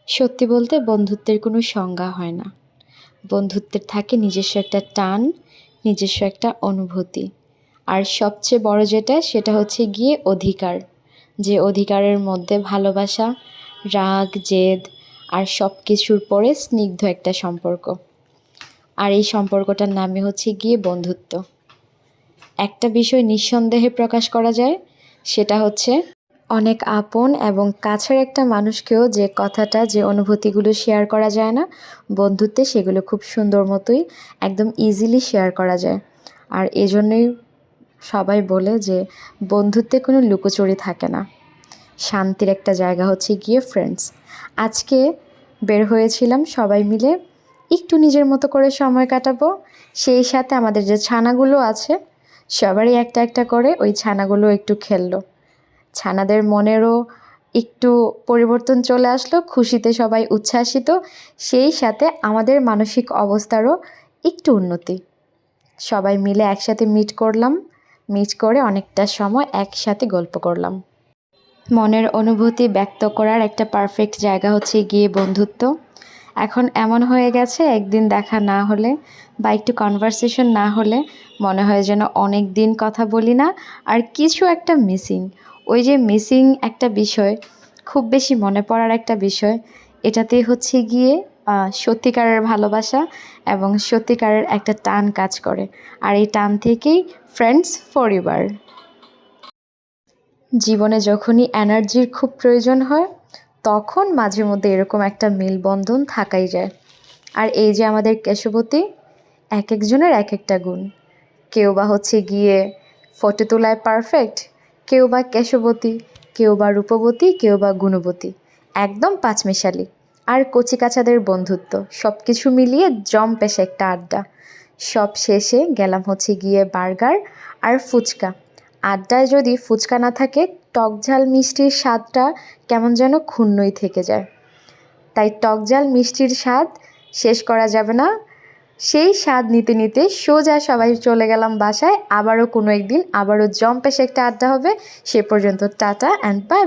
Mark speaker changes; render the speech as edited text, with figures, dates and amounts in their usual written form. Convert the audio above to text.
Speaker 1: সত্যি বলতে বন্ধুত্বের কোনো সংজ্ঞা হয় না। বন্ধুত্বের থাকে নিজস্ব একটা টান, নিজস্ব একটা অনুভূতি। আর সবচেয়ে বড় যেটা সেটা হচ্ছে গিয়ে অধিকার। যে অধিকারের মধ্যে ভালোবাসা, রাগ, জেদ আর সব কিছুর পরে স্নিগ্ধ একটা সম্পর্ক। আর এই সম্পর্কটার নামই হচ্ছে গিয়ে বন্ধুত্ব। একটা বিষয় নিঃসন্দেহে প্রকাশ করা যায়, সেটা হচ্ছে অনেক আপন এবং কাছের একটা মানুষকেও যে কথাটা, যে অনুভূতিগুলো শেয়ার করা যায় না, বন্ধুত্বে সেগুলো খুব সুন্দর মতোই একদম ইজিলি শেয়ার করা যায়। আর এজন্যই সবাই বলে যে বন্ধুত্বে কোনো লুকোচুরি থাকে না। শান্তির একটা জায়গা হচ্ছে গিয়ে ফ্রেন্ডস। আজকে বের হয়েছিলাম সবাই মিলে একটু নিজের মতো করে সময় কাটাবো। সেই সাথে আমাদের যে ছানাগুলো আছে সবারই একটা একটা করে ওই ছানাগুলো একটু খেললো। ছানাদের মনেরও একটু পরিবর্তন চলে আসলো, খুশিতে সবাই উচ্ছ্বাসিত। সেই সাথে আমাদের মানসিক অবস্থারও একটু উন্নতি। সবাই মিলে একসাথে মিট করলাম, মিট করে অনেকটা সময় একসাথে গল্প করলাম। মনের অনুভূতি ব্যক্ত করার একটা পারফেক্ট জায়গা হচ্ছে গিয়ে বন্ধুত্ব। এখন এমন হয়ে গেছে, একদিন দেখা না হলে বা একটু কনভারসেশন না হলে মনে হয় যেন অনেক দিন কথা বলি না, আর কিছু একটা মিসিং। ওই যে মিসিং একটা বিষয়, খুব বেশি মনে পড়ার একটা বিষয়, এটাতেই হচ্ছে গিয়ে সত্যিকারের ভালোবাসা এবং সত্যিকারের একটা টান কাজ করে। আর এই টান থেকেই ফ্রেন্ডস ফরএভার। জীবনে যখনই এনার্জির খুব প্রয়োজন হয় তখন মাঝে মধ্যে এরকম একটা মেলবন্ধন থাকাই যায়। আর এই যে আমাদের কেশবতী, এক একজনের এক একটা গুণ। কেউ বা হচ্ছে গিয়ে ফটো তোলায় পারফেক্ট, কেউ বা কেশবতী, কেউ বা রূপবতী, কেউ বা গুণবতী, একদম পাঁচমিশালি। আর কচিকাচাদের বন্ধুত্ব, সব কিছু মিলিয়ে জম্পেশ একটা আড্ডা। সব শেষে গেলাম হচ্ছে গিয়ে বার্গার আর ফুচকা। আড্ডায় যদি ফুচকা না থাকে, টক ঝাল মিষ্টির স্বাদটা কেমন যেন ক্ষুণ্ণই থেকে যায়। তাই টক ঝাল মিষ্টির স্বাদ শেষ করা যাবে না। সেই স্বাদ নিতে নিতে সোজা সবাই চলে গেলাম বাসায়। আবারও কোনো একদিন আবারও জম্পেশ একটা আড্ডা হবে। সে পর্যন্ত টাটা অ্যান্ড বাই।